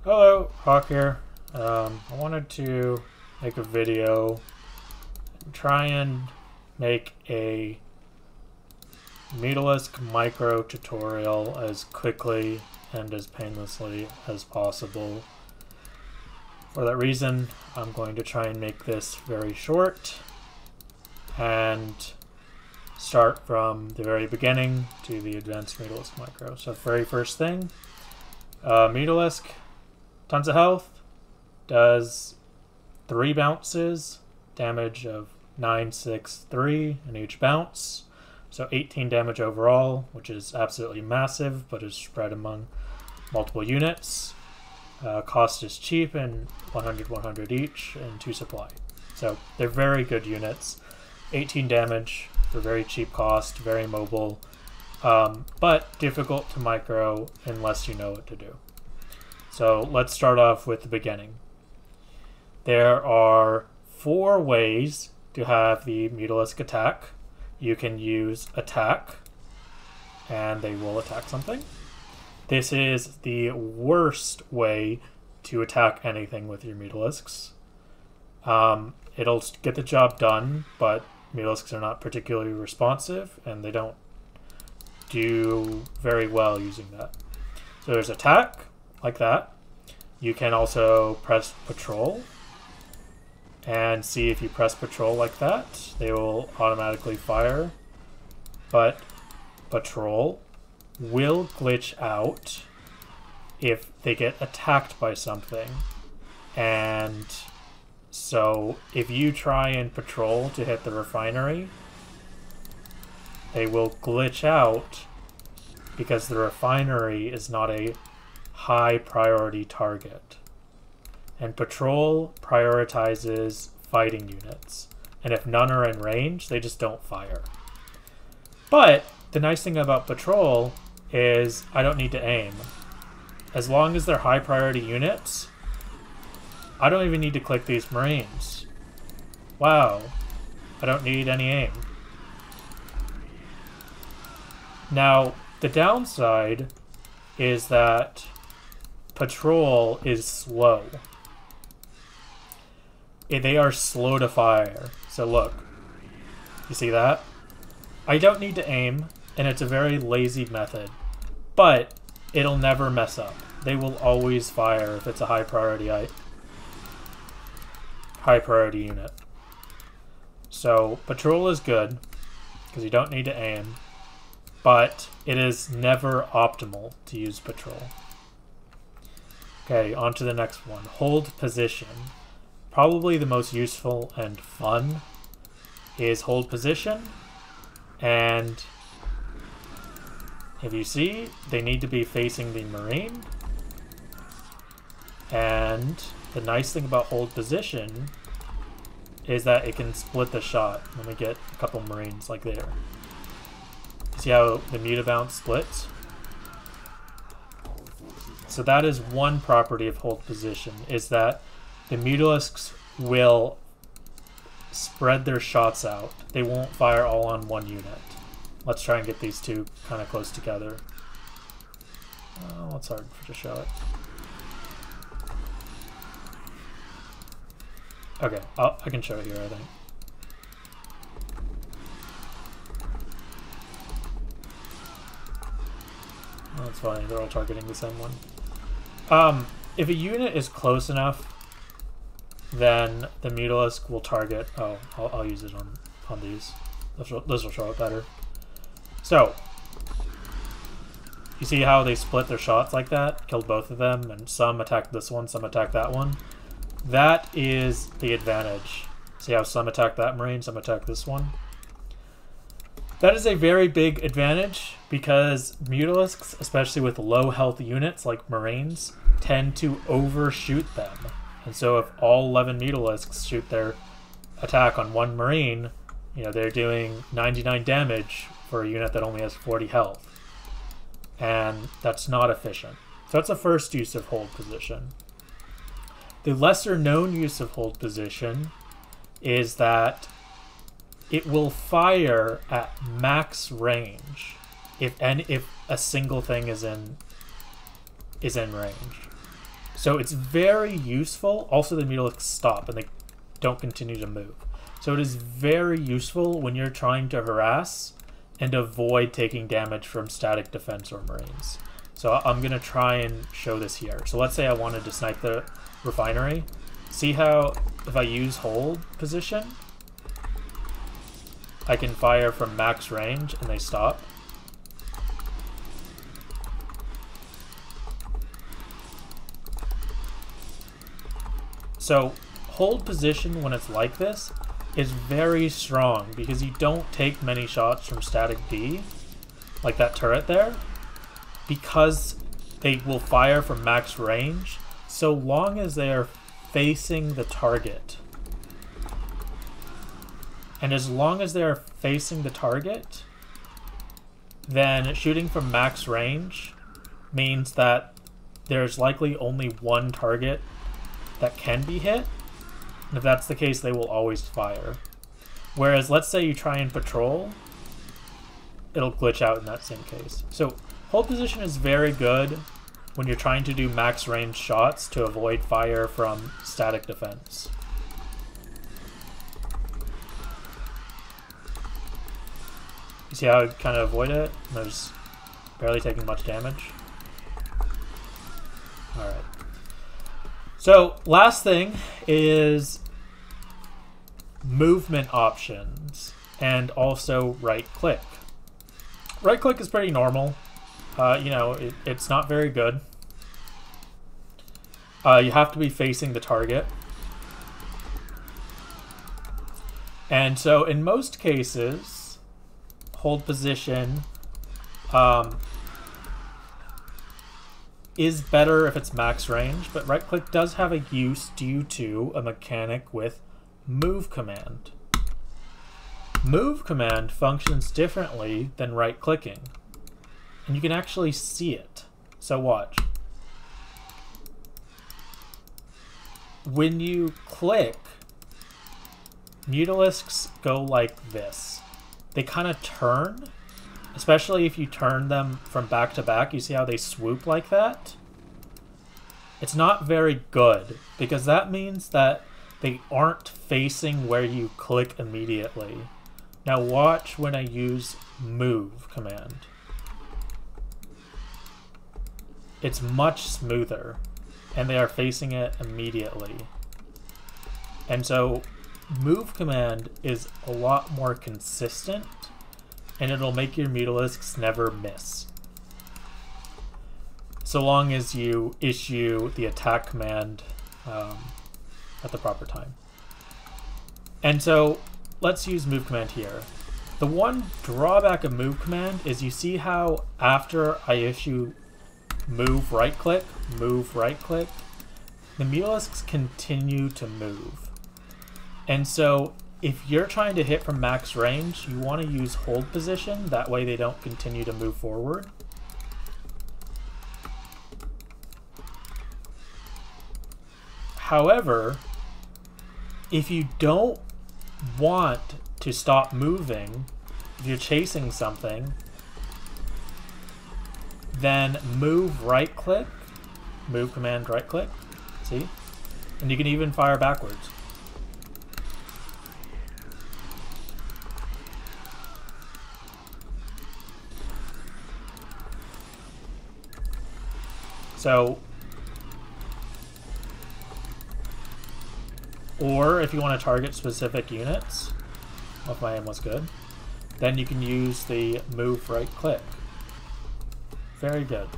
Hello, Hawk here. I wanted to make a video and try and make a Mutalisk micro tutorial as quickly and as painlessly as possible. For that reason, I'm going to try and make this very short and start from the very beginning to the advanced Mutalisk micro. So very first thing, Mutalisk, tons of health, does 3 bounces, damage of 9, 6, 3 in each bounce. So 18 damage overall, which is absolutely massive, but is spread among multiple units. Cost is cheap and 100 each and 2 supply. So they're very good units. 18 damage for very cheap cost, very mobile, but difficult to micro unless you know what to do. So let's start off with the beginning. There are 4 ways to have the Mutalisk attack. You can use attack, and they will attack something. This is the worst way to attack anything with your Mutalisks. It'll get the job done, but Mutalisks are not particularly responsive, and they don't do very well using that. So there's attack, like that. You can also press patrol, and see if you press patrol like that, they will automatically fire. But patrol will glitch out if they get attacked by something. And so if you try and patrol to hit the refinery, they will glitch out because the refinery is not a high priority target. And patrol prioritizes fighting units. And if none are in range, they just don't fire. But the nice thing about patrol is I don't need to aim. As long as they're high priority units, I don't even need to click these Marines. Wow. I don't need any aim. Now, the downside is that patrol is slow. They are slow to fire. So look, you see that? I don't need to aim, and it's a very lazy method, but it'll never mess up. They will always fire if it's a high priority unit. So patrol is good because you don't need to aim, but it is never optimal to use patrol. Okay, on to the next one. Hold position. Probably the most useful and fun is hold position. And if you see, they need to be facing the Marine. And the nice thing about hold position is that it can split the shot. Let me get a couple Marines like there. See how the mutabounce splits? So that is one property of hold position, is that the Mutalisks will spread their shots out. They won't fire all on one unit. Let's try and get these two kind of close together. Oh, it's hard to show it. Okay, I can show it here, I think. Oh, that's funny, they're all targeting the same one. If a unit is close enough, then the Mutalisk will target... Oh, I'll use it on these. This will show it better. So, you see how they split their shots like that? Killed both of them, and some attacked this one, some attacked that one. That is the advantage. See how some attack that Marine, some attack this one? That is a very big advantage because Mutalisks, especially with low health units like Marines, tend to overshoot them. And so if all 11 Mutalisks shoot their attack on one Marine, you know, they're doing 99 damage for a unit that only has 40 health. And that's not efficient. So that's the first use of hold position. The lesser known use of hold position is that it will fire at max range if a single thing is in range. So it's very useful. Also, the Mutalisks stop and they don't continue to move. So it is very useful when you're trying to harass and avoid taking damage from static defense or Marines. So I'm going to try and show this here. So let's say I wanted to snipe the refinery. See how if I use hold position, I can fire from max range and they stop. So hold position when it's like this is very strong because you don't take many shots from static D, like that turret there, because they will fire from max range so long as they are facing the target. And as long as they are facing the target, then shooting from max range means that there's likely only one target that can be hit. And if that's the case, they will always fire. Whereas let's say you try and patrol, it'll glitch out in that same case. So hold position is very good when you're trying to do max range shots to avoid fire from static defense. You see how I kind of avoid it? There's barely taking much damage. Alright. So last thing is movement options and also right click. Right click is pretty normal. You know, it's not very good. You have to be facing the target. And so in most cases, hold position is better if it's max range, but right click does have a use due to a mechanic with move command. Move command functions differently than right clicking, and you can actually see it. So watch. When you click, Mutalisks go like this. They kind of turn, especially if you turn them from back to back. You see how they swoop like that? It's not very good, because that means that they aren't facing where you click immediately. Now watch when I use move command. It's much smoother, and they are facing it immediately. And so move command is a lot more consistent, and it'll make your Mutalisks never miss, so long as you issue the attack command at the proper time. And so let's use move command here. The one drawback of move command is you see how after I issue move right click, the Mutalisks continue to move. And so if you're trying to hit from max range, you want to use hold position. That way they don't continue to move forward. However, if you don't want to stop moving, if you're chasing something, then move right click, move command right click, see? And you can even fire backwards. So, or if you want to target specific units, well, if my aim was good, then you can use the move right click. Very good.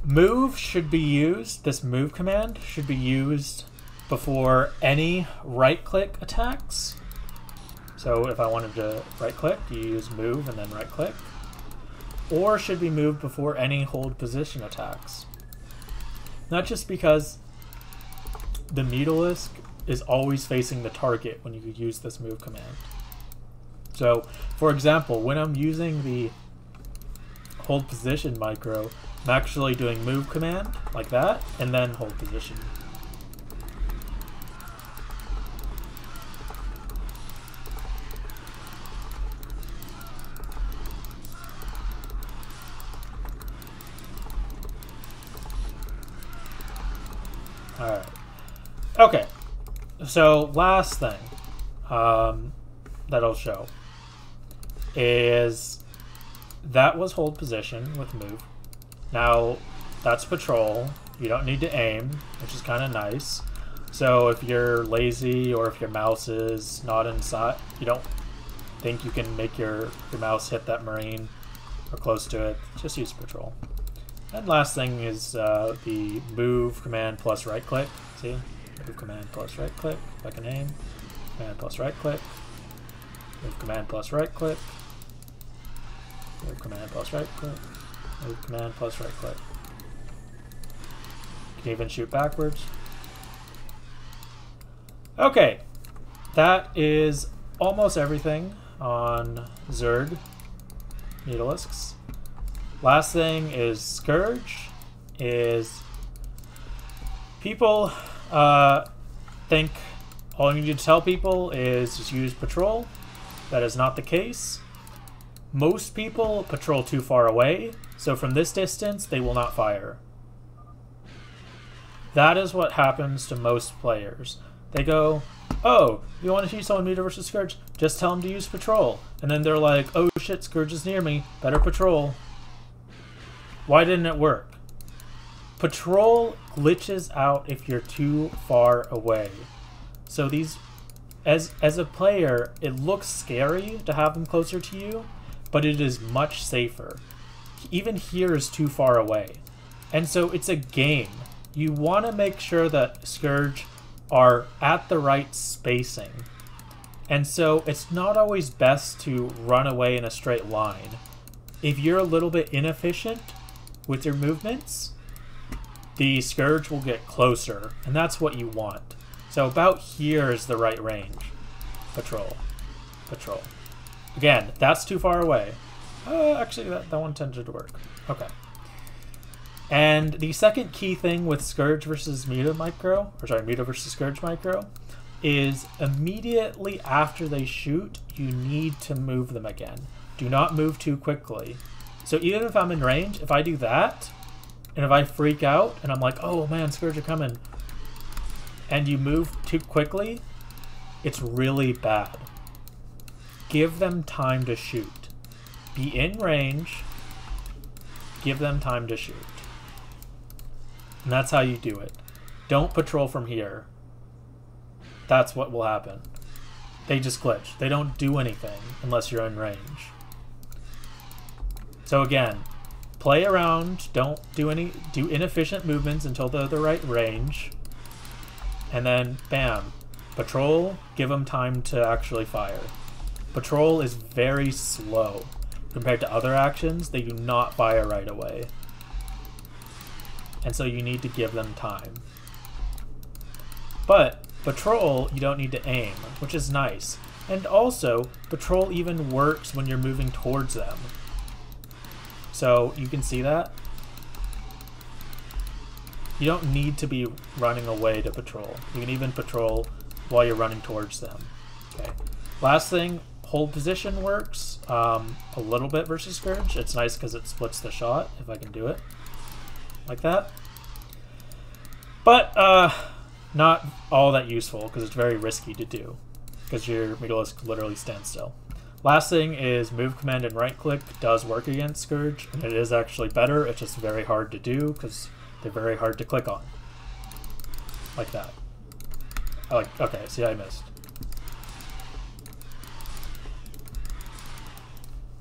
Move should be used, this move command should be used before any right click attacks. So if I wanted to right click, you use move and then right click. Or should be moved before any hold position attacks. Not just because the Mutalisk is always facing the target when you use this move command. So, for example, when I'm using the hold position micro, I'm actually doing move command like that, and then hold position. Alright. Okay. So, last thing that'll show is that was hold position with move. Now, that's patrol. You don't need to aim, which is kind of nice. So if you're lazy or if your mouse is not inside, you don't think you can make your mouse hit that marine or close to it, just use patrol. And last thing is the move command plus right click. See? Move command plus right click. If I can aim. Command plus right click. Move command plus right click. Move command plus right click. Move command plus right click. You can even shoot backwards. Okay, that is almost everything on Zerg Mutalisks. Last thing is Scourge. Is people think all you need to tell people is just use patrol. That is not the case. Most people patrol too far away, so from this distance they will not fire. That is what happens to most players. They go, oh, you want to see someone Muta versus Scourge? Just tell them to use patrol. And then they're like, oh shit, Scourge is near me. Better patrol. Why didn't it work? Patrol glitches out if you're too far away. So these, as a player, it looks scary to have them closer to you, but it is much safer. Even here is too far away. And so it's a game. You want to make sure that Scourge are at the right spacing. And so it's not always best to run away in a straight line. If you're a little bit inefficient with your movements, the Scourge will get closer, and that's what you want. So about here is the right range. Patrol. Patrol. Again, that's too far away. Actually, that one tended to work. Okay. And the second key thing with Scourge versus Muta Micro, or sorry, Muta versus Scourge Micro, is immediately after they shoot, you need to move them again. Do not move too quickly. So even if I'm in range, if I do that, and if I freak out, and I'm like, oh man, Scourge are coming, and you move too quickly, it's really bad. Give them time to shoot. Be in range, give them time to shoot. And that's how you do it. Don't patrol from here. That's what will happen. They just glitch. They don't do anything unless you're in range. So again, play around. Don't do inefficient movements until they're the right range. And then, bam. Patrol, give them time to actually fire. Patrol is very slow. Compared to other actions, they do not fire right away. And so you need to give them time. But patrol, you don't need to aim, which is nice. And also, patrol even works when you're moving towards them. So you can see that. You don't need to be running away to patrol. You can even patrol while you're running towards them. Okay. Last thing, hold position works a little bit versus Scourge. It's nice because it splits the shot, if I can do it. Like that. But not all that useful because it's very risky to do because your Mutalisk literally stands still. Last thing is move command and right click does work against Scourge, and it is actually better. It's just very hard to do because they're very hard to click on. Like that. Okay, see, I missed.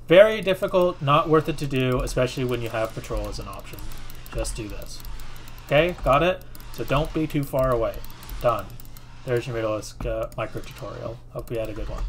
Very difficult, not worth it to do, especially when you have patrol as an option. Just do this. Okay, got it? So don't be too far away. Done. There's your Mutalisk micro tutorial. Hope you had a good one.